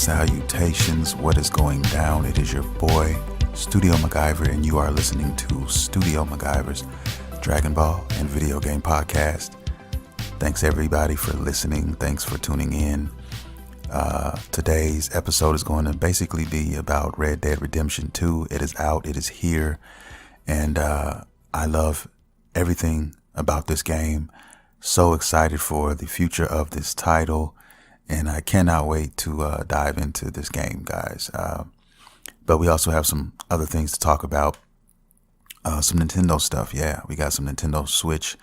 Salutations, what is going down? It is your boy, Studio MacGyver, and you are listening to Studio MacGyver's Dragon Ball and Video Game Podcast. Thanks everybody for listening. Thanks for tuning in. Today's episode is going to basically be about Red Dead Redemption 2. It is out, it is here, and I love everything about this game. So excited for the future of this title. And I cannot wait to dive into this game, guys. But we also have some other things to talk about. Some Nintendo stuff. Yeah, we got some Nintendo Switch,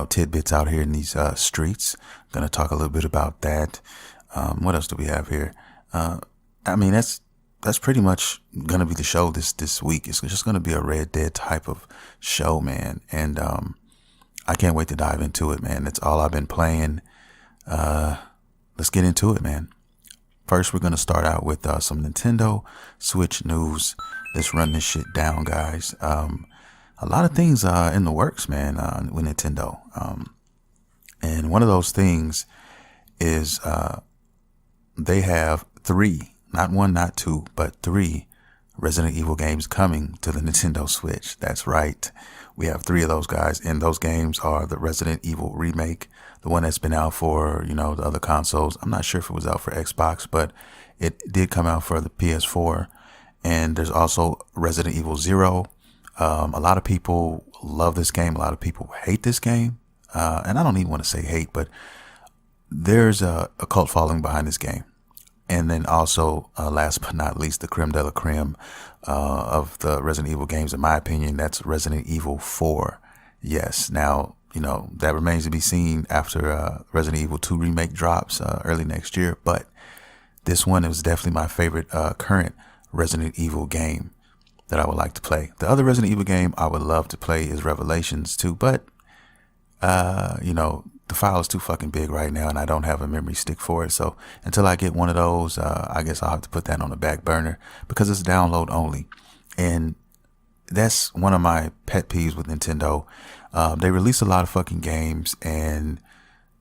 tidbits out here in these streets. Gonna talk a little bit about that. What else do we have here? That's pretty much gonna be the show this week. It's just gonna be a Red Dead type of show, man. And I can't wait to dive into it, man. That's all I've been playing. Let's get into it, man. First, we're going to start out with some Nintendo Switch news. Let's run this shit down, guys. A lot of things in the works, man, with Nintendo. And one of those things is they have 3, not 1, not 2, but 3 Resident Evil games coming to the Nintendo Switch. That's right. We have 3 of those, guys. And those games are the Resident Evil remake, the one that's been out for, the other consoles. I'm not sure if it was out for Xbox, but it did come out for the PS4. And there's also Resident Evil 0. A lot of people love this game. A lot of people hate this game. And I don't even want to say hate, but there's a cult following behind this game. And then also, last but not least, the creme de la creme of the Resident Evil games, in my opinion, that's Resident Evil 4. Yes. Now, that remains to be seen after Resident Evil 2 remake drops early next year. But this one is definitely my favorite current Resident Evil game that I would like to play. The other Resident Evil game I would love to play is Revelations 2. But, the file is too fucking big right now and I don't have a memory stick for it. So until I get one of those, I guess I'll have to put that on the back burner because it's download only. And that's one of my pet peeves with Nintendo. They release a lot of fucking games and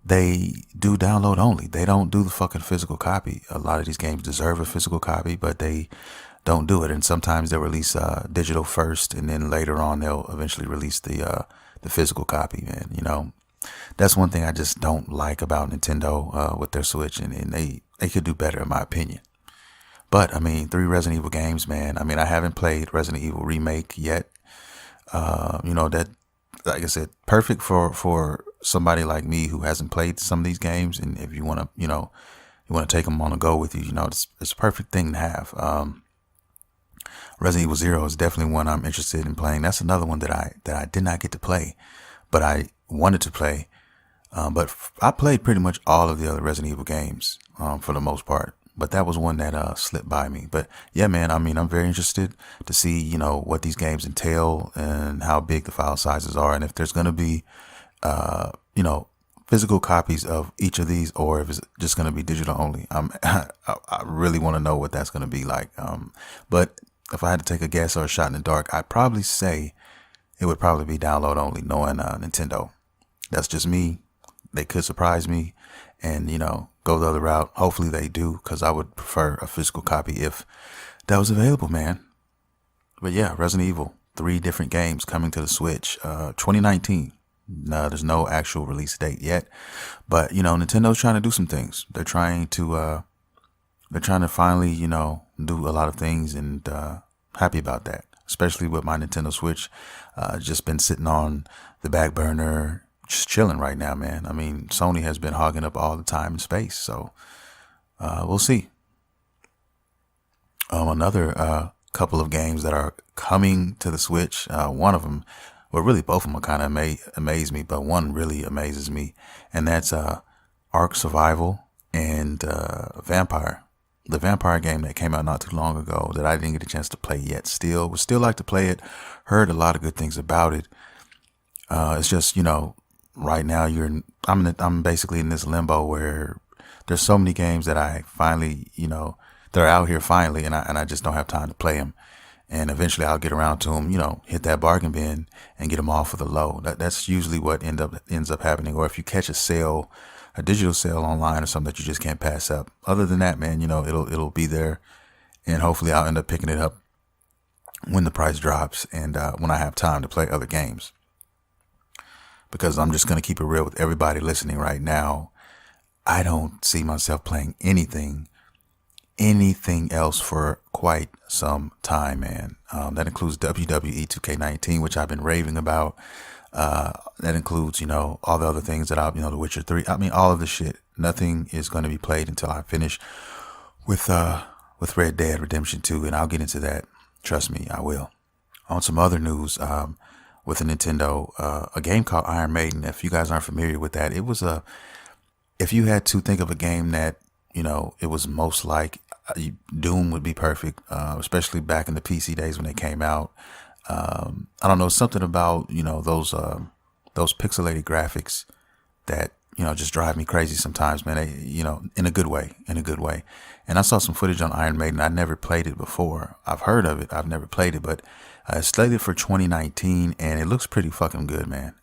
they do download only. They don't do the fucking physical copy. A lot of these games deserve a physical copy, but they don't do it. And sometimes they'll release digital first and then later on they'll eventually release the physical copy, man. That's one thing I just don't like about Nintendo with their Switch, and they could do better in my opinion. But 3 Resident Evil games, man. I haven't played Resident Evil Remake yet. That, like I said, perfect for somebody like me who hasn't played some of these games. And if you want to, you want to take them on a go with you, it's a perfect thing to have. Resident Evil 0 is definitely one I'm interested in playing. That's another one that I did not get to play, but I wanted to play. But I played pretty much all of the other Resident Evil games for the most part. But that was one that slipped by me. But yeah, man, I'm very interested to see, what these games entail and how big the file sizes are. And if there's going to be, physical copies of each of these, or if it's just going to be digital only. I really want to know what that's going to be like. But if I had to take a guess or a shot in the dark, I'd probably say it would probably be download only, knowing Nintendo. That's just me. They could surprise me and, go the other route. Hopefully they do, because I would prefer a physical copy if that was available, man. But yeah, Resident Evil, 3 different games coming to the Switch, 2019. No, there's no actual release date yet. But, Nintendo's trying to do some things. They're trying to finally, do a lot of things, and happy about that. Especially with my Nintendo Switch, just been sitting on the back burner, just chilling right now, man. Sony has been hogging up all the time and space, so we'll see. Another couple of games that are coming to the Switch. One of them, well, really both of them kind of amaze me, but one really amazes me, and that's Ark Survival and Vampire. The Vampire game that came out not too long ago that I didn't get a chance to play yet. Would still like to play it. Heard a lot of good things about it. It's just, right now I'm basically in this limbo where there's so many games that I finally, they're out here finally, and I just don't have time to play them. And eventually I'll get around to them, hit that bargain bin and get them all for the low. That's usually what ends up happening. Or if you catch a sale a digital sale online or something that you just can't pass up. Other than that, man, it'll be there, and hopefully I'll end up picking it up when the price drops and when I have time to play other games. Because I'm just going to keep it real with everybody listening right now. I don't see myself playing anything else for quite some time, man. That includes WWE 2K19, which I've been raving about. That includes, all the other things that The Witcher 3. I mean, all of the shit. Nothing is going to be played until I finish with Red Dead Redemption 2, and I'll get into that. Trust me, I will. On some other news, with a Nintendo, a game called Iron Maiden. If you guys aren't familiar with that, it was if you had to think of a game that, it was most like, Doom would be perfect, especially back in the PC days when they came out. I don't know, something about, those pixelated graphics that, just drive me crazy sometimes, man. In a good way. And I saw some footage on Iron Maiden. I never played it before. I've heard of it. I've never played it, but it's slated for 2019, and it looks pretty fucking good, man.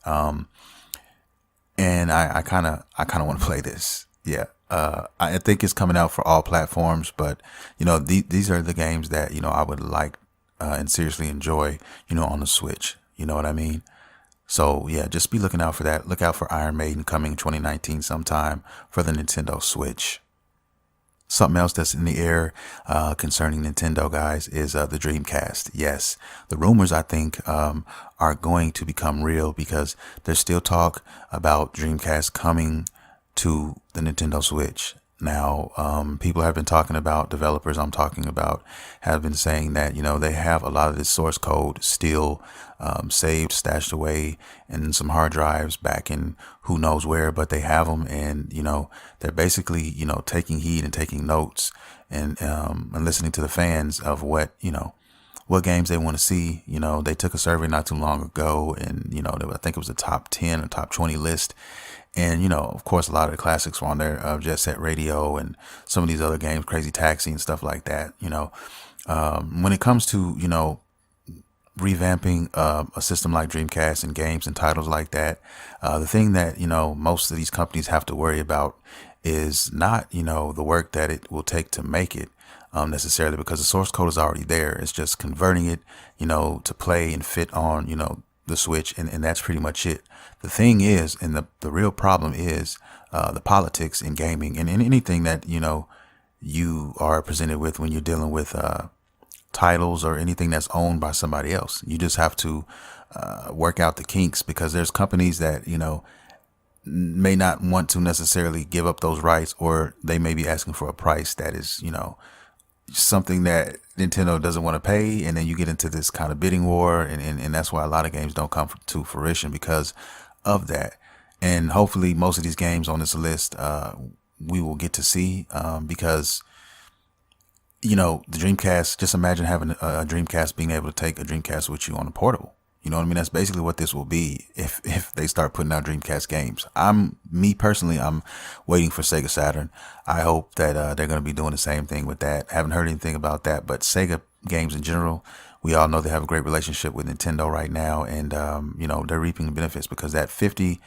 And I kind of want to play this. Yeah. I think it's coming out for all platforms, but these are the games that I would like and seriously enjoy, on the Switch. You know what I mean? So yeah, just be looking out for that. Look out for Iron Maiden coming 2019 sometime for the Nintendo Switch. Something else that's in the air concerning Nintendo, guys, is the Dreamcast. Yes, the rumors, I think, are going to become real because there's still talk about Dreamcast coming to the Nintendo Switch. Now, people have been talking about, developers I'm talking about, have been saying that, they have a lot of this source code still saved, stashed away in some hard drives back in who knows where, but they have them. And, they're basically, taking heed and taking notes and listening to the fans of what games they want to see. They took a survey not too long ago, and, I think it was a top 10 or top 20 list. And, of course, a lot of the classics were on there, Jet Set Radio and some of these other games, Crazy Taxi and stuff like that. When it comes to, revamping a system like Dreamcast and games and titles like that, the thing that, most of these companies have to worry about is not, the work that it will take to make it necessarily, because the source code is already there. It's just converting it, to play and fit on, the Switch, and that's pretty much it. The thing is, and the real problem is the politics in gaming and in anything that you are presented with when you're dealing with titles or anything that's owned by somebody else. You just have to work out the kinks, because there's companies that may not want to necessarily give up those rights, or they may be asking for a price that is something that Nintendo doesn't want to pay, and then you get into this kind of bidding war, and that's why a lot of games don't come to fruition because of that. And hopefully most of these games on this list we will get to see, because the Dreamcast, just imagine having a Dreamcast, being able to take a Dreamcast with you on a portable. You know what I mean? That's basically what this will be if they start putting out Dreamcast games. Me personally, I'm waiting for Sega Saturn. I hope that they're going to be doing the same thing with that. Haven't heard anything about that, but Sega games in general, we all know they have a great relationship with Nintendo right now, and they're reaping the benefits, because that 50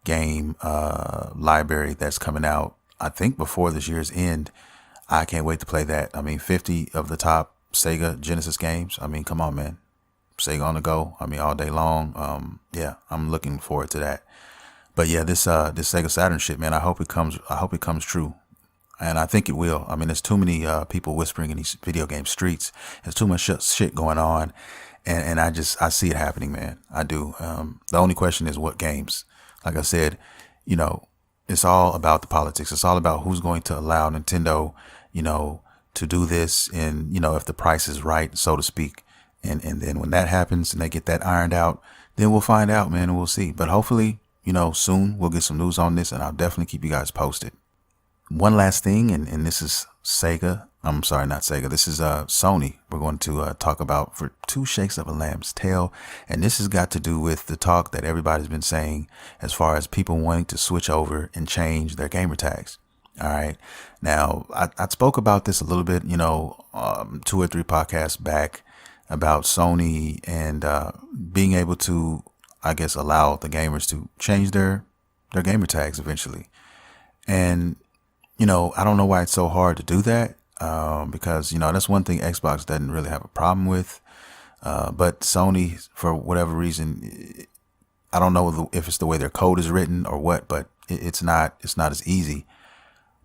game library that's coming out, I think before this year's end, I can't wait to play that. I mean, 50 of the top Sega Genesis games. I mean, come on, man. Sega on the go. I mean, all day long. Yeah, I'm looking forward to that. But yeah, this Sega Saturn shit, man, I hope it comes true. And I think it will. I mean, there's too many people whispering in these video game streets. There's too much shit going on. And I see it happening, man. I do. The only question is what games. Like I said, it's all about the politics. It's all about who's going to allow Nintendo, to do this. And, if the price is right, so to speak. And then when that happens and they get that ironed out, then we'll find out, man, and we'll see. But hopefully, soon we'll get some news on this, and I'll definitely keep you guys posted. One last thing, and this is Sega. I'm sorry, not Sega. This is Sony. We're going to talk about for two shakes of a lamb's tail. And this has got to do with the talk that everybody's been saying as far as people wanting to switch over and change their gamer tags. All right. Now, I spoke about this a little bit, 2 or 3 podcasts back, about Sony and being able to, I guess, allow the gamers to change their gamer tags eventually. And, I don't know why it's so hard to do that. Because, that's one thing Xbox doesn't really have a problem with. But Sony, for whatever reason, I don't know if it's the way their code is written or what, but it's not as easy.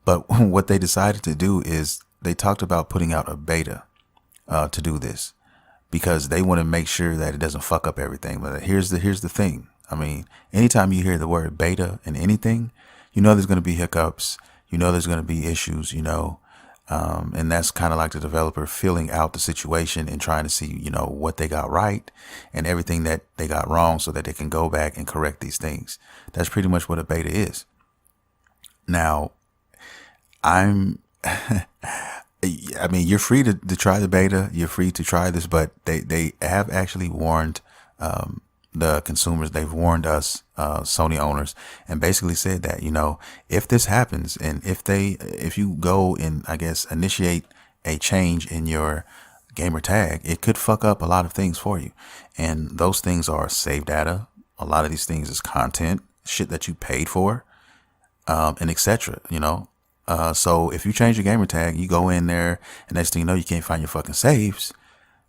But what they decided to do is they talked about putting out a beta to do this, because they want to make sure that it doesn't fuck up everything. But here's the thing. I mean, anytime you hear the word beta in anything, there's going to be hiccups. There's going to be issues. And that's kind of like the developer feeling out the situation and trying to see, what they got right and everything that they got wrong, so that they can go back and correct these things. That's pretty much what a beta is. Now, I mean, you're free to try the beta. You're free to try this, but they have actually warned the consumers. They've warned us, Sony owners, and basically said that, if this happens, and if you go and, I guess, initiate a change in your gamer tag, it could fuck up a lot of things for you. And those things are save data. A lot of these things is content, shit that you paid for, and etc. So if you change your gamer tag, you go in there, and next thing you know, you can't find your fucking saves.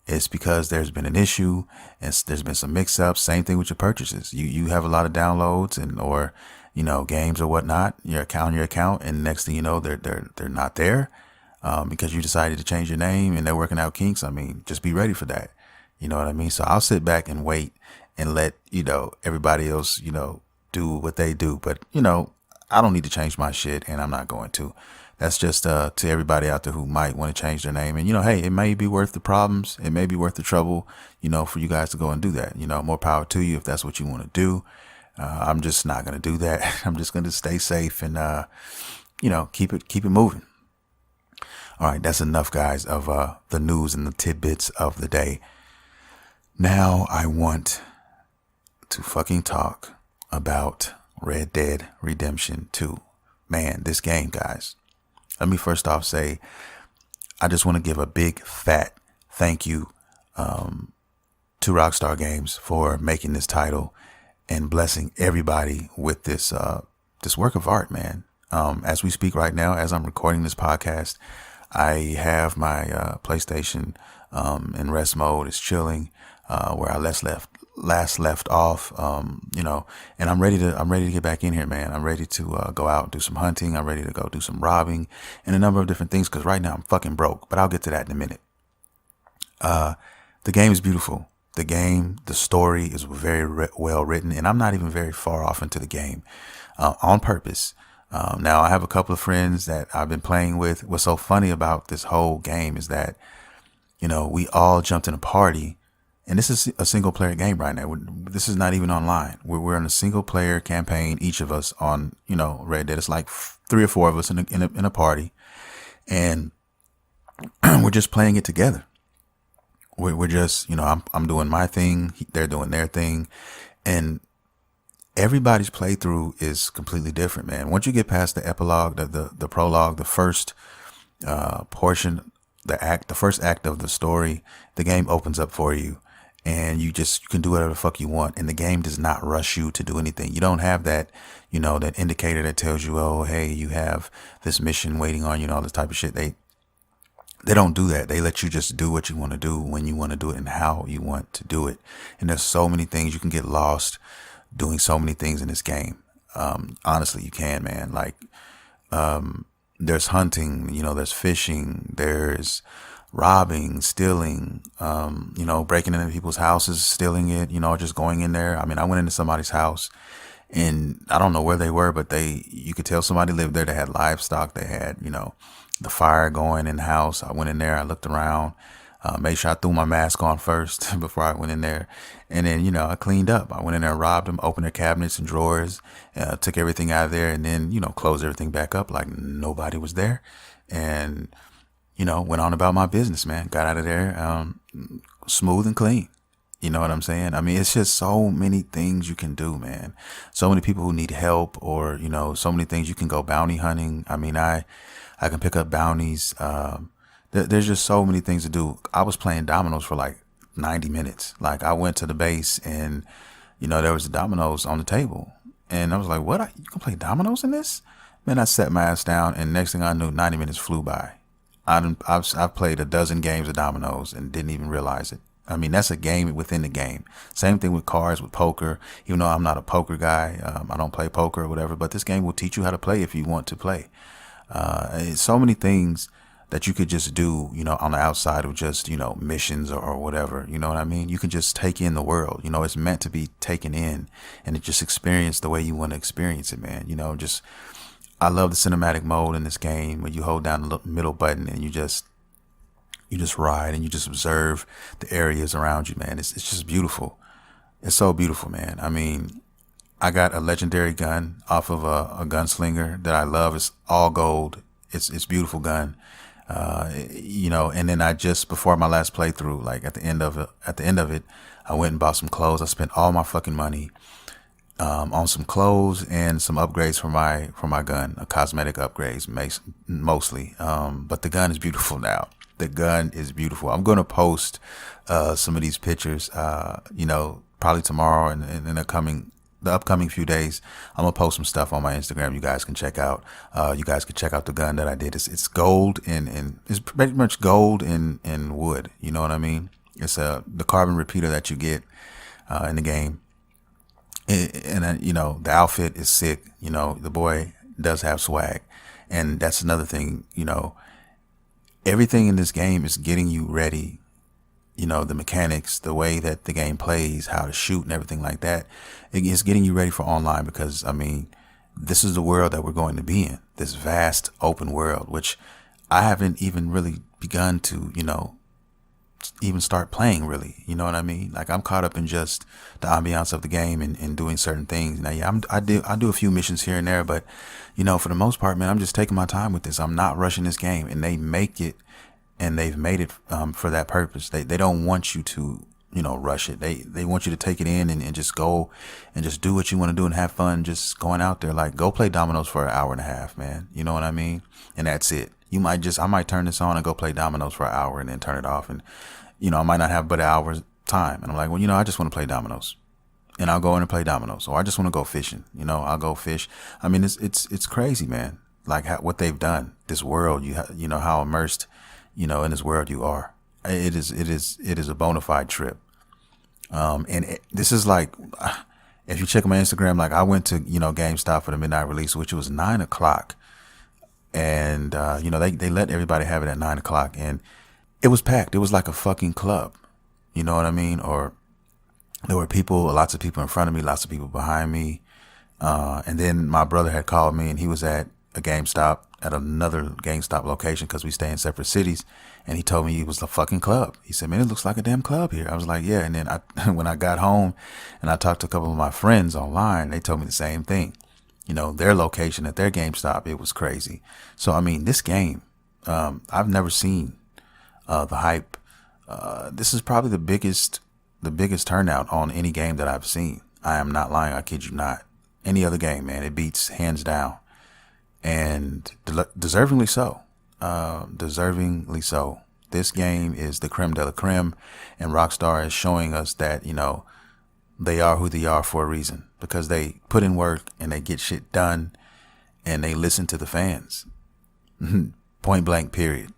It's because there's been an issue, and there's been some mix-ups. Same thing with your purchases. You have a lot of downloads or games or whatnot. Your account, and next thing you know, they're not there, because you decided to change your name and they're working out kinks. I mean, just be ready for that. You know what I mean? So I'll sit back and wait and let everybody else do what they do. But I don't need to change my shit, and I'm not going to. That's just to everybody out there who might want to change their name. And, hey, it may be worth the problems. It may be worth the trouble, for you guys to go and do that. More power to you if that's what you want to do. I'm just not going to do that. I'm just going to stay safe and, keep it moving. All right, that's enough, guys, of the news and the tidbits of the day. Now I want to fucking talk about Red Dead Redemption 2. Man, this game, guys. Let me first off say, I just want to give a big fat thank you to Rockstar Games for making this title and blessing everybody with this work of art, man. As we speak right now, as I'm recording this podcast, I have my PlayStation in rest mode. It's chilling, where I last left off, and I'm ready to get back in here, man. I'm ready to go out and do some hunting. I'm ready to go do some robbing and a number of different things, because right now I'm fucking broke, but I'll get to that in a minute. The game is beautiful. The story is very well written, and I'm not even very far off into the game, on purpose. Now I have a couple of friends that I've been playing with. What's so funny about this whole game is that, we all jumped in a party. And this is a single player game right now. This is not even online. We're in a single player campaign, each of us on, Red Dead. It's like 3 or 4 of us in a party, and we're just playing it together. We're just, I'm doing my thing. They're doing their thing. And everybody's playthrough is completely different, man. Once you get past the epilogue, the prologue, the first portion, the first act of the story, the game opens up for you. And you can do whatever the fuck you want. And the game does not rush you to do anything. You don't have that, that indicator that tells you, oh, hey, you have this mission waiting on you and all this type of shit. They don't do that. They let you just do what you want to do when you want to do it and how you want to do it. And there's so many things. You can get lost doing so many things in this game. Honestly, you can, man. Like, there's hunting, there's fishing, there's robbing, stealing, breaking into people's houses, stealing it, just going in there. I mean, I went into somebody's house, and I don't know where they were, but you could tell somebody lived there. They had livestock. They had, the fire going in the house. I went in there. I looked around, made sure I threw my mask on first before I went in there. And then, I cleaned up. I went in there, robbed them, opened their cabinets and drawers, took everything out of there, and then, closed everything back up like nobody was there. And went on about my business, man. Got out of there smooth and clean. You know what I'm saying? I mean, it's just so many things you can do, man. So many people who need help, or, so many things you can go bounty hunting. I mean, I can pick up bounties. There's just so many things to do. I was playing dominoes for like 90 minutes. Like, I went to the base, and, there was the dominoes on the table. And I was like, what? You can play dominoes in this? Man, I sat my ass down, and next thing I knew, 90 minutes flew by. I've played a dozen games of dominoes and didn't even realize it. I mean, that's a game within the game. Same thing with cards, with poker. Even though I'm not a poker guy, I don't play poker or whatever, but this game will teach you how to play if you want to play. It's so many things that you could just do, on the outside of just, missions or whatever. You know what I mean? You can just take in the world. It's meant to be taken in and it just experience the way you want to experience it, man. I love the cinematic mode in this game when you hold down the middle button and you just ride and you just observe the areas around you, man. It's just beautiful. It's so beautiful, man. I mean, I got a legendary gun off of a gunslinger that I love. It's all gold. It's beautiful gun. And then I just, before my last playthrough, like at the end of it, I went and bought some clothes. I spent all my fucking money on some clothes and some upgrades for my gun, cosmetic upgrades mostly. But the gun is beautiful now. The gun is beautiful. I'm going to post some of these pictures, probably tomorrow and in the upcoming few days. I'm gonna post some stuff on my Instagram you guys can check out. You guys can check out the gun that I did. It's gold and it's pretty much gold and wood. You know what I mean? It's the carbon repeater that you get in the game. And the outfit is sick. The boy does have swag, and that's another thing. Everything in this game is getting you ready. The mechanics, the way that the game plays, how to shoot and everything like that. It's getting you ready for online because, I mean, this is the world that we're going to be in, this vast open world, which I haven't even really begun to, even start playing really. You know what I mean? Like I'm caught up in just the ambiance of the game and doing certain things. Now, yeah, I do a few missions here and there, but, for the most part, man, I'm just taking my time with this. I'm not rushing this game, and they make it. And they've made it for that purpose. They don't want you to, rush it. They want you to take it in and just go and just do what you want to do and have fun just going out there. Like, go play dominoes for an hour and a half, man. You know what I mean? And that's it. I might turn this on and go play dominoes for an hour and then turn it off. And, I might not have but an hour's time. And I'm like, well, I just want to play dominoes. And I'll go in and play dominoes. Or I just want to go fishing. I'll go fish. I mean, it's crazy, man. Like what they've done. This world, how immersed in this world you are. It is a bona fide trip. This is like, if you check my Instagram, like I went to, GameStop for the midnight release, which was 9:00. And, they let everybody have it at 9:00 and it was packed. It was like a fucking club. You know what I mean? Or there were lots of people in front of me, lots of people behind me. And then my brother had called me and he was at a GameStop at another GameStop location because we stay in separate cities. And he told me it was a fucking club. He said, man, it looks like a damn club here. I was like, yeah. And then when I got home and I talked to a couple of my friends online, they told me the same thing. Their location at their GameStop, it was crazy. So, I mean, this game, I've never seen the hype. This is probably the biggest turnout on any game that I've seen. I am not lying. I kid you not. Any other game, man, it beats hands down. And deservingly so. Deservingly so. This game is the creme de la creme, and Rockstar is showing us that, they are who they are for a reason, because they put in work and they get shit done and they listen to the fans. Point blank, period.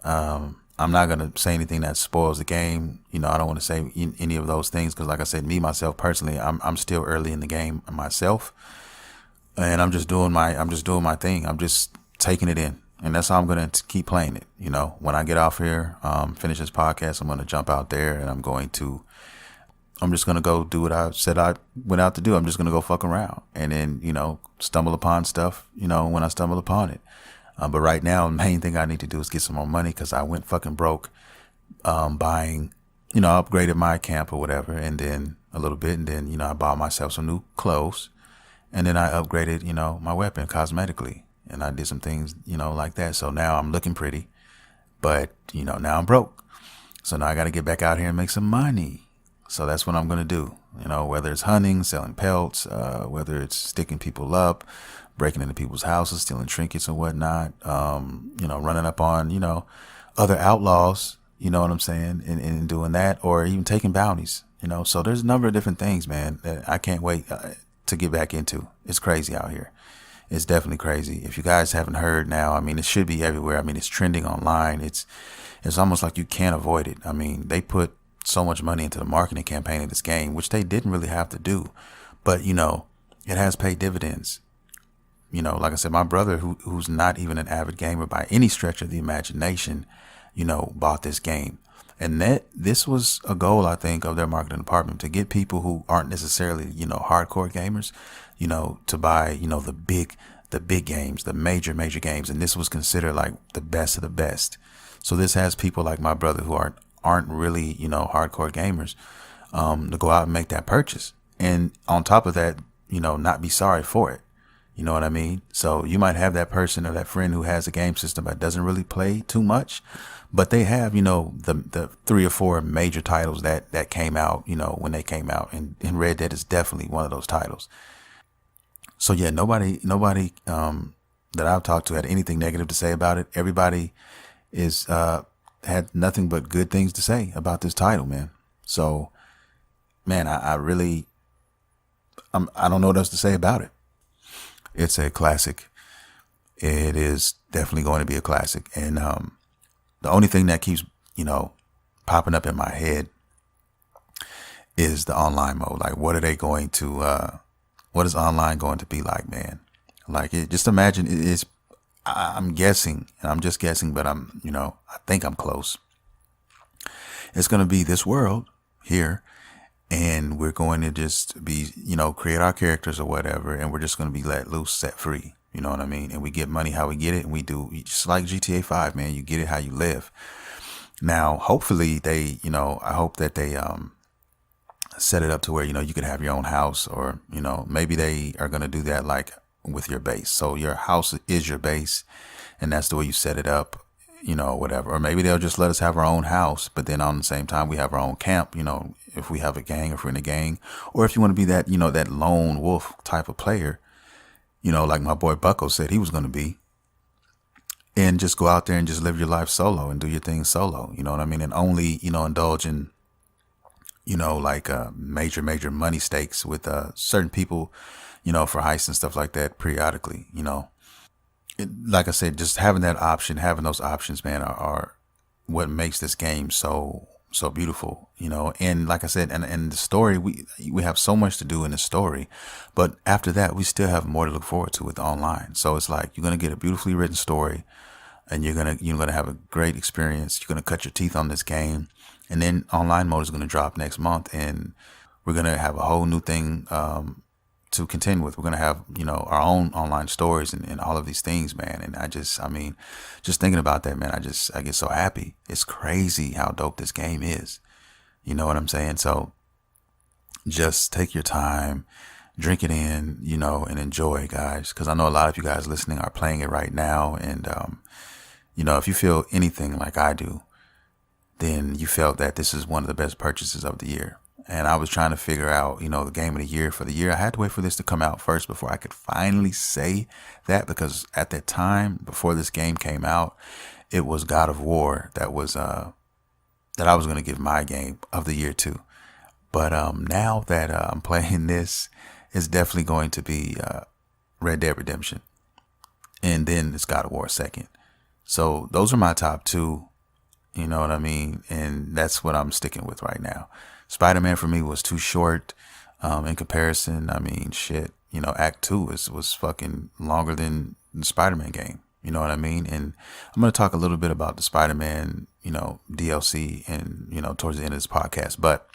I'm not going to say anything that spoils the game. I don't want to say any of those things because, like I said, myself personally, I'm still early in the game myself. And I'm just doing my thing. I'm just taking it in. And that's how I'm going to keep playing it. When I get off here, finish this podcast, I'm going to jump out there and I'm just going to go do what I said I went out to do. I'm just going to go fuck around and then, stumble upon stuff, when I stumble upon it. But right now, the main thing I need to do is get some more money because I went fucking broke buying, I upgraded my camp or whatever. And then a little bit. And then, I bought myself some new clothes. And then I upgraded, my weapon cosmetically. And I did some things, like that. So now I'm looking pretty. But, now I'm broke. So now I got to get back out here and make some money. So that's what I'm going to do. Whether it's hunting, selling pelts, whether it's sticking people up, breaking into people's houses, stealing trinkets and whatnot, running up on, other outlaws, you know what I'm saying, and doing that, or even taking bounties, So there's a number of different things, man, that I can't wait to get back into. It's crazy out here. It's definitely crazy. If you guys haven't heard now, I mean, it should be everywhere. I mean, it's trending online. It's almost like you can't avoid it. I mean, they put so much money into the marketing campaign of this game, which they didn't really have to do. But, it has paid dividends. Like I said, my brother, who's not even an avid gamer by any stretch of the imagination, bought this game. And this was a goal, I think, of their marketing department, to get people who aren't necessarily, hardcore gamers, to buy, the big games, the major games. And this was considered like the best of the best. So this has people like my brother who aren't really, hardcore gamers, to go out and make that purchase. And on top of that, not be sorry for it. You know what I mean? So you might have that person or that friend who has a game system that doesn't really play too much, but they have, the 3 or 4 major titles that came out, when they came out, and Red Dead is definitely one of those titles. So yeah, nobody, that I've talked to had anything negative to say about it. Everybody had nothing but good things to say about this title, man. So, man, I don't know what else to say about it. It's a classic. It is definitely going to be a classic. And the only thing that keeps, popping up in my head is the online mode. Like, what is online going to be like, man? Like, just imagine I'm guessing, and I'm just guessing, but I think I'm close. It's going to be this world here, and we're going to just be, create our characters or whatever, and we're just going to be let loose, set free. You know what I mean? And we get money how we get it, and we do just like GTA 5, man. You get it how you live. Now, hopefully I hope that they set it up to where, you could have your own house, or, maybe they are going to do that like with your base. So your house is your base, and that's the way you set it up, whatever. Or maybe they'll just let us have our own house, but then on the same time, we have our own camp, if we have a gang, if we're in a gang, or if you want to be that, that lone wolf type of player, like my boy Bucko said he was going to be, and just go out there and just live your life solo and do your thing solo. You know what I mean? And only, indulge in, like major money stakes with certain people, for heists and stuff like that periodically, like I said, just having those options, man, are what makes this game so beautiful, and like I said, and the story, we have so much to do in the story, but after that, we still have more to look forward to with online. So it's like, you're going to get a beautifully written story, and you're going to have a great experience. You're going to cut your teeth on this game. And then online mode is going to drop next month, and we're going to have a whole new thing, to contend with. We're going to have, our own online stories and all of these things, man. And just thinking about that, man, I get so happy. It's crazy how dope this game is. You know what I'm saying? So just take your time, drink it in, and enjoy, guys. Cause I know a lot of you guys listening are playing it right now. And, if you feel anything like I do, then you felt that this is one of the best purchases of the year. And I was trying to figure out, the game of the year for the year. I had to wait for this to come out first before I could finally say that, because at that time, before this game came out, it was God of War that I was going to give my game of the year to. But now that I'm playing this, it's definitely going to be Red Dead Redemption. And then it's God of War second. So those are my top 2. You know what I mean? And that's what I'm sticking with right now. Spider-Man for me was too short in comparison. I mean, shit, Act 2 was fucking longer than the Spider-Man game. You know what I mean? And I'm going to talk a little bit about the Spider-Man, DLC and, towards the end of this podcast. But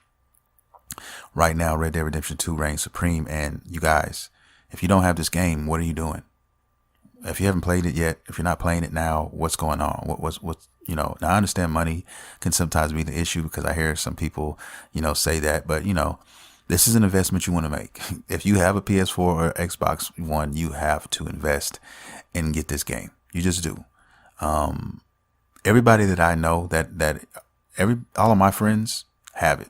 right now, Red Dead Redemption 2 reigns supreme. And you guys, if you don't have this game, what are you doing? If you haven't played it yet, if you're not playing it now, what's going on? What's now I understand money can sometimes be the issue, because I hear some people, say that, but this is an investment you want to make. If you have a PS4 or Xbox One, you have to invest and get this game. You just do. Everybody that I know all of my friends have it,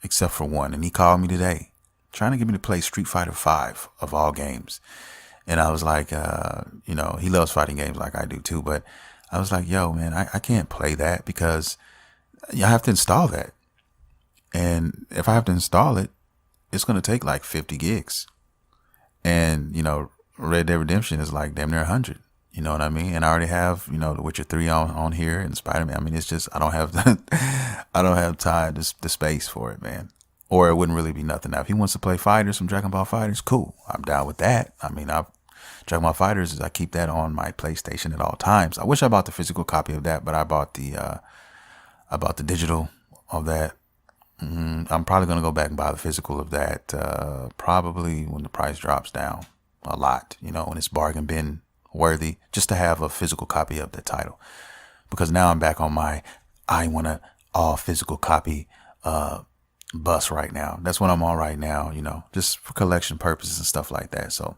except for one. And he called me today trying to get me to play Street Fighter 5 of all games. And I was like, he loves fighting games like I do too. But I was like, yo, man, I can't play that, because I have to install that. And if I have to install it, it's going to take like 50 gigs. And, Red Dead Redemption is like damn near 100. You know what I mean? And I already have, The Witcher 3 on here and Spider-Man. I mean, it's just I don't have I don't have time, the space for it, man. Or it wouldn't really be nothing. Now, if he wants to play fighters, some Dragon Ball Fighters, cool. I'm down with that. I mean, Dragon Ball Fighters, I keep that on my PlayStation at all times. I wish I bought the physical copy of that, but I bought the digital of that. I'm probably gonna go back and buy the physical of that. Probably when the price drops down a lot. When it's bargain bin worthy, just to have a physical copy of the title. Because now I'm back on I want a all physical copy bus right now. That's what I'm on right now, just for collection purposes and stuff like that. So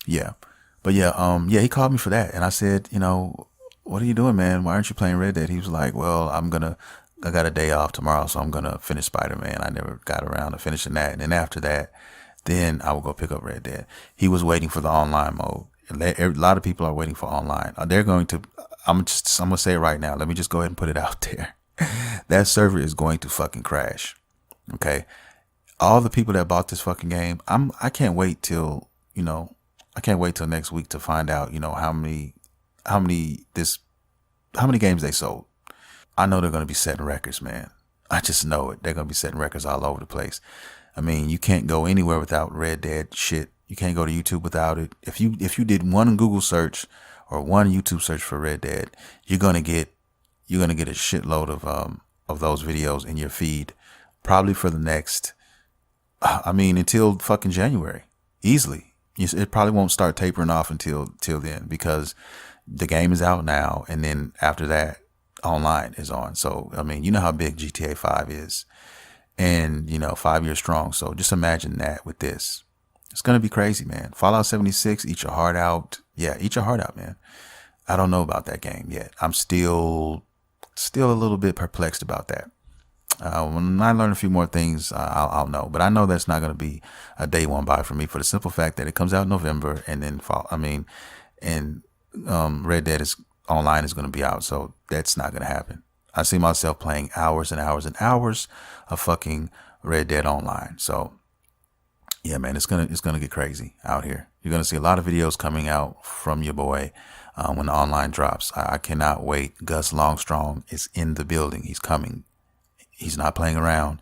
yeah. But yeah, he called me for that. And I said, what are you doing, man? Why aren't you playing Red Dead? He was like, well, I got a day off tomorrow, so I'm going to finish Spider-Man. I never got around to finishing that. And then after that, then I will go pick up Red Dead. He was waiting for the online mode. A lot of people are waiting for online. I'm going to say it right now. Let me just go ahead and put it out there. That server is going to fucking crash. Okay. All the people that bought this fucking game, I can't wait till next week to find out, how many games they sold. I know they're going to be setting records, man. I just know it. They're going to be setting records all over the place. I mean, you can't go anywhere without Red Dead shit. You can't go to YouTube without it. If you did one Google search or one YouTube search for Red Dead, you're going to get a shitload of those videos in your feed, probably for the next, until fucking January, easily. It probably won't start tapering off until then, because the game is out now, and then after that, online is on. So you know how big GTA 5 is, and 5 years strong. So just imagine that with this. It's gonna be crazy, man. Fallout 76, eat your heart out. Yeah, eat your heart out, man. I don't know about that game yet. I'm still a little bit perplexed about that. When I learn a few more things, I'll know. But I know that's not going to be a day one buy for me, for the simple fact that it comes out in November, and then Red Dead Online is going to be out, so that's not going to happen. I see myself playing hours and hours and hours of fucking Red Dead Online. So yeah, man, it's gonna get crazy out here. You're gonna see a lot of videos coming out from your boy when the online drops. I cannot wait. Gus Longstrong is in the building. He's coming. He's not playing around.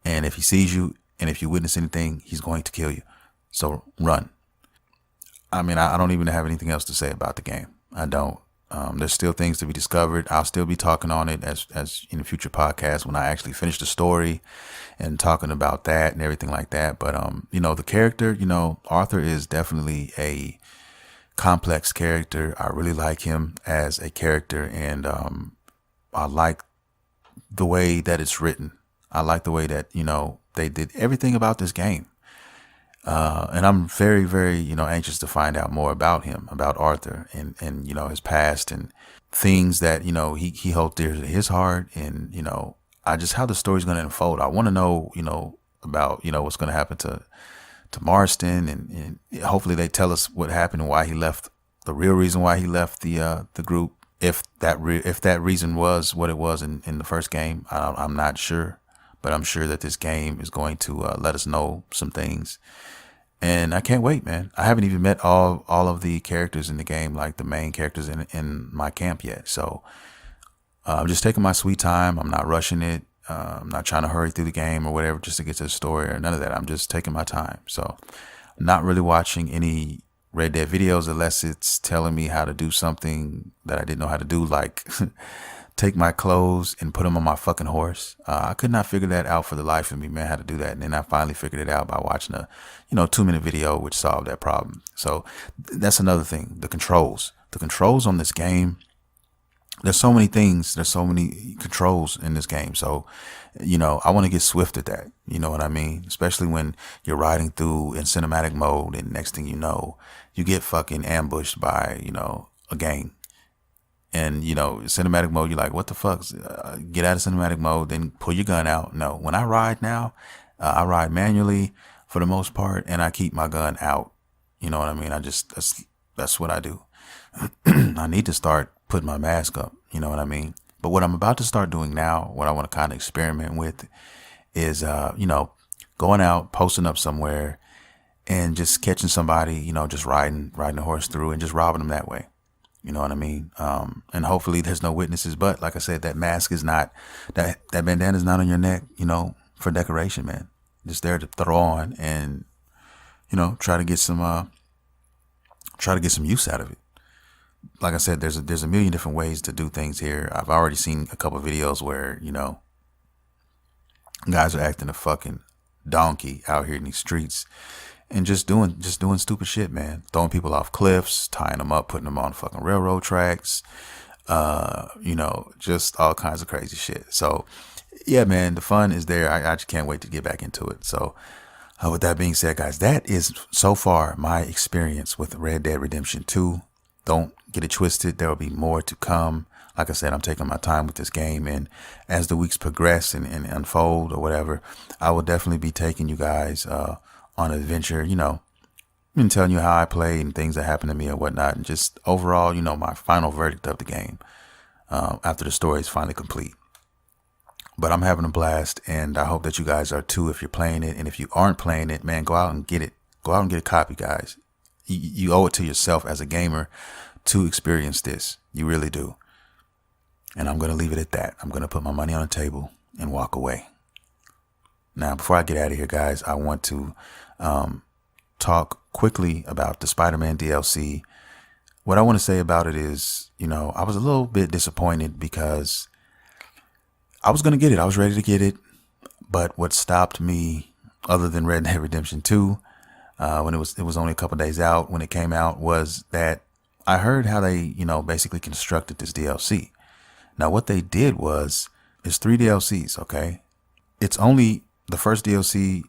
And if he sees you and if you witness anything, he's going to kill you. So run. I don't even have anything else to say about the game. I don't. There's still things to be discovered. I'll still be talking on it as in a future podcast when I actually finish the story and talking about that and everything like that. But, the character, Arthur is definitely a complex character. I really like him as a character, and I like the way that it's written. I like the way that, they did everything about this game. And I'm very, very, anxious to find out more about him, about Arthur and his past and things that, he holds dear to his heart. And, how the story's going to unfold. I want to know, about, what's going to happen to Marston, and hopefully they tell us what happened and why he left, the real reason why he left the group. If that reason was what it was in the first game, I'm not sure, but I'm sure that this game is going to let us know some things. And I can't wait, man. I haven't even met all of the characters in the game, like the main characters in my camp yet. So I'm just taking my sweet time. I'm not rushing it. I'm not trying to hurry through the game or whatever just to get to the story or none of that. I'm just taking my time. So I'm not really watching any Red Dead videos unless it's telling me how to do something that I didn't know how to do, like take my clothes and put them on my fucking horse. I could not figure that out for the life of me, man, how to do that. And then I finally figured it out by watching a 2-minute video which solved that problem. So that's another thing. The controls on this game. There's so many things. There's so many controls in this game. So, I want to get swift at that. You know what I mean? Especially when you're riding through in cinematic mode, and next thing you know, you get fucking ambushed by, a gang. And, cinematic mode, you're like, what the fuck? Get out of cinematic mode, then pull your gun out. No, when I ride now, I ride manually for the most part, and I keep my gun out. You know what I mean? That's what I do. I need to start putting my mask up. You know what I mean? But what I'm about to start doing now, what I want to kind of experiment with is, going out, posting up somewhere and just catching somebody, just riding a horse through and just robbing them that way. You know what I mean? And hopefully there's no witnesses. But like I said, that mask is not, that bandana is not on your neck, for decoration, man. Just there to throw on and, try to get some use out of it. Like I said, there's a million different ways to do things here. I've already seen a couple of videos where, guys are acting a fucking donkey out here in these streets and just doing stupid shit, man. Throwing people off cliffs, tying them up, putting them on fucking railroad tracks, just all kinds of crazy shit. So yeah, man, the fun is there. I just can't wait to get back into it. So with that being said, guys, that is so far my experience with Red Dead Redemption 2. Don't get it twisted. There will be more to come. Like I said, I'm taking my time with this game, and as the weeks progress and unfold or whatever, I will definitely be taking you guys on an adventure, and telling you how I play and things that happen to me and whatnot, and just overall, my final verdict of the game after the story is finally complete. But I'm having a blast, and I hope that you guys are too if you're playing it. And if you aren't playing it, man, go out and get it. Go out and get a copy, guys. You owe it to yourself as a gamer to experience this. You really do. And I'm going to leave it at that. I'm going to put my money on the table and walk away. Now, before I get out of here, guys, I want to talk quickly about the Spider-Man DLC. What I want to say about it is, I was a little bit disappointed because I was going to get it. I was ready to get it. But what stopped me, other than Red Dead Redemption 2, when it was only a couple days out when it came out, was that I heard how they, basically constructed this DLC. Now, what they did was, it's 3 DLCs, okay? The first DLC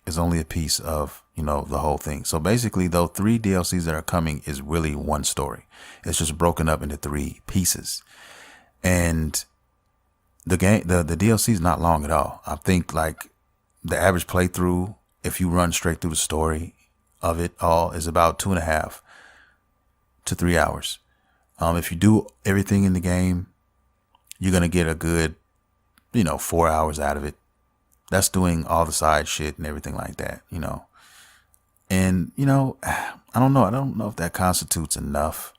is only a piece of, the whole thing. So basically, those 3 DLCs that are coming is really one story. It's just broken up into 3 pieces. And the DLC is not long at all. I think like the average playthrough, if you run straight through the story of it all, is about 2.5 to 3 hours. If you do everything in the game, you're going to get a good, 4 hours out of it. That's doing all the side shit and everything like that, And, I don't know. I don't know if that constitutes enough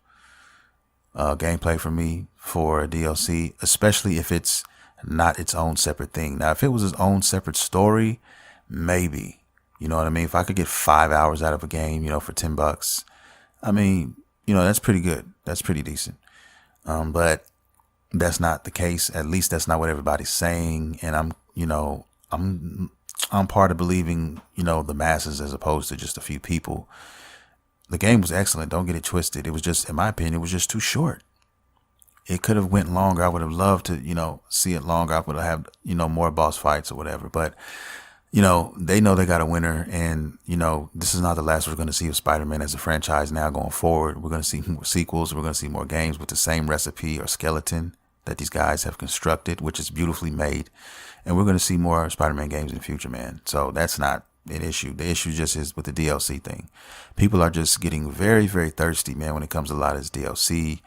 gameplay for me for a DLC, especially if it's not its own separate thing. Now, if it was its own separate story, maybe, you know what I mean? If I could get 5 hours out of a game, for $10, I mean, that's pretty good. That's pretty decent. But that's not the case. At least that's not what everybody's saying. And I'm part of believing, the masses as opposed to just a few people. The game was excellent. Don't get it twisted. It was just, in my opinion, it was just too short. It could have went longer. I would have loved to, see it longer. I would have, more boss fights or whatever. But, they know they got a winner. And, this is not the last we're going to see of Spider-Man as a franchise now going forward. We're going to see more sequels. We're going to see more games with the same recipe or skeleton that these guys have constructed, which is beautifully made. And we're going to see more Spider-Man games in the future, man. So that's not an issue. The issue just is with the DLC thing. People are just getting very, very thirsty, man, when it comes to a lot of this DLC.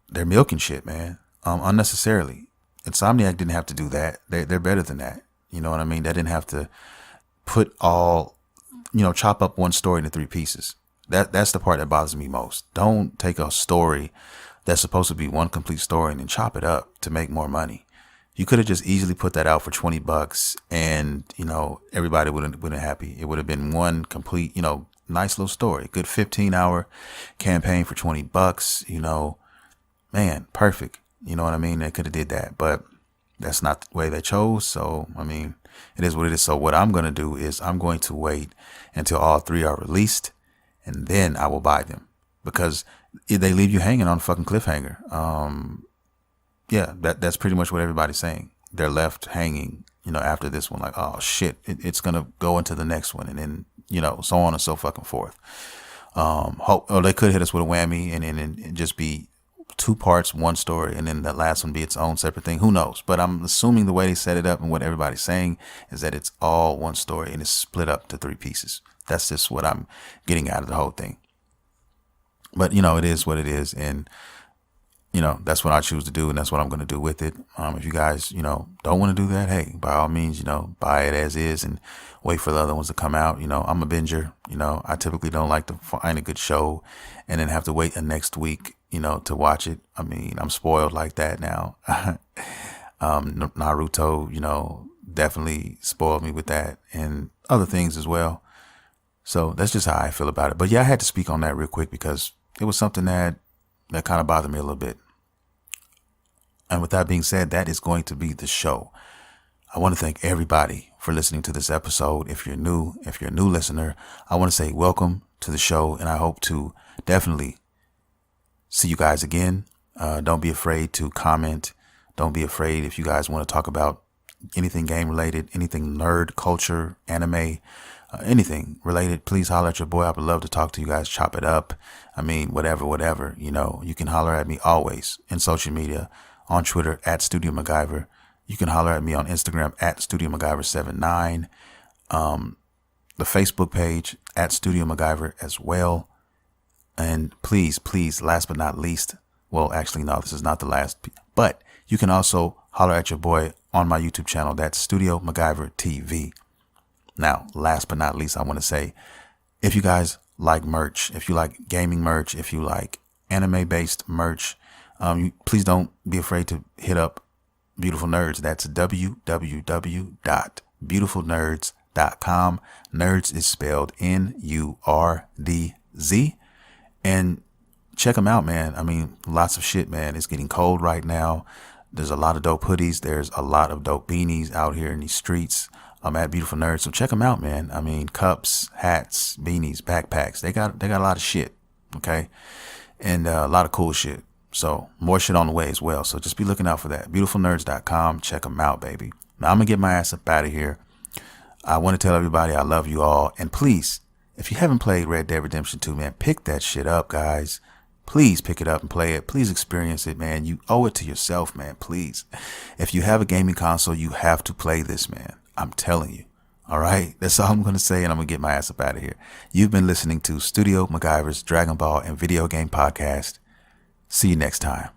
They're milking shit, man, unnecessarily. Insomniac didn't have to do that. They're better than that. You know what I mean? They didn't have to put chop up one story into 3 pieces. That's the part that bothers me most. Don't take a story that's supposed to be one complete story and then chop it up to make more money. You could have just easily put that out for $20 and, everybody wouldn't been happy. It would have been one complete, nice little story, good 15-hour campaign for $20, man, perfect. You know what I mean? They could have did that, but that's not the way they chose. So, I mean, it is what it is. So what I'm going to do is I'm going to wait until all 3 are released, and then I will buy them, because they leave you hanging on a fucking cliffhanger. Yeah, that's pretty much what everybody's saying. They're left hanging, after this one, like, oh shit, it's going to go into the next one. And then, so on and so fucking forth. Or they could hit us with a whammy and then just be 2 parts, one story, and then the last one be its own separate thing. Who knows? But I'm assuming the way they set it up and what everybody's saying is that it's all one story and it's split up to 3 pieces. That's just what I'm getting out of the whole thing. But, it is what it is. And, that's what I choose to do, and that's what I'm going to do with it. If you guys, don't want to do that, hey, by all means, buy it as is and wait for the other ones to come out. I'm a binger. I typically don't like to find a good show and then have to wait the next week, to watch it. I mean, I'm spoiled like that now. Naruto, definitely spoiled me with that and other things as well. So that's just how I feel about it. But yeah, I had to speak on that real quick because it was something that kind of bothered me a little bit. And with that being said, that is going to be the show. I want to thank everybody for listening to this episode. If you're a new listener, I want to say welcome to the show, and I hope to definitely see you guys again. Don't be afraid to comment. Don't be afraid if you guys want to talk about anything game related, anything nerd, culture, anime, anything related. Please holler at your boy. I would love to talk to you guys, chop it up. I mean, whatever, you can holler at me always in social media, on Twitter at Studio MacGyver. You can holler at me on Instagram at Studio MacGyver79. The Facebook page at Studio MacGyver as well. And please, last but not least, well, actually, no, this is not the last, but you can also holler at your boy on my YouTube channel. That's Studio MacGyver TV. Now, last but not least, I want to say, if you guys like merch, if you like gaming merch, if you like anime-based merch, please don't be afraid to hit up Beautiful Nerds. That's www.beautifulnerds.com. Nerds is spelled Nurdz. And check them out, man. I mean, lots of shit, man. It's getting cold right now. There's a lot of dope hoodies. There's a lot of dope beanies out here in these streets. I'm at Beautiful Nerds, so check them out, man. I mean, cups, hats, beanies, backpacks. They got a lot of shit, okay? And a lot of cool shit. So more shit on the way as well. So just be looking out for that. Beautifulnerds.com. Check them out, baby. Now I'm going to get my ass up out of here. I want to tell everybody I love you all. And please, if you haven't played Red Dead Redemption 2, man, pick that shit up, guys. Please pick it up and play it. Please experience it, man. You owe it to yourself, man. Please. If you have a gaming console, you have to play this, man. I'm telling you. All right. That's all I'm going to say. And I'm going to get my ass up out of here. You've been listening to Studio MacGyver's Dragon Ball and Video Game Podcast. See you next time.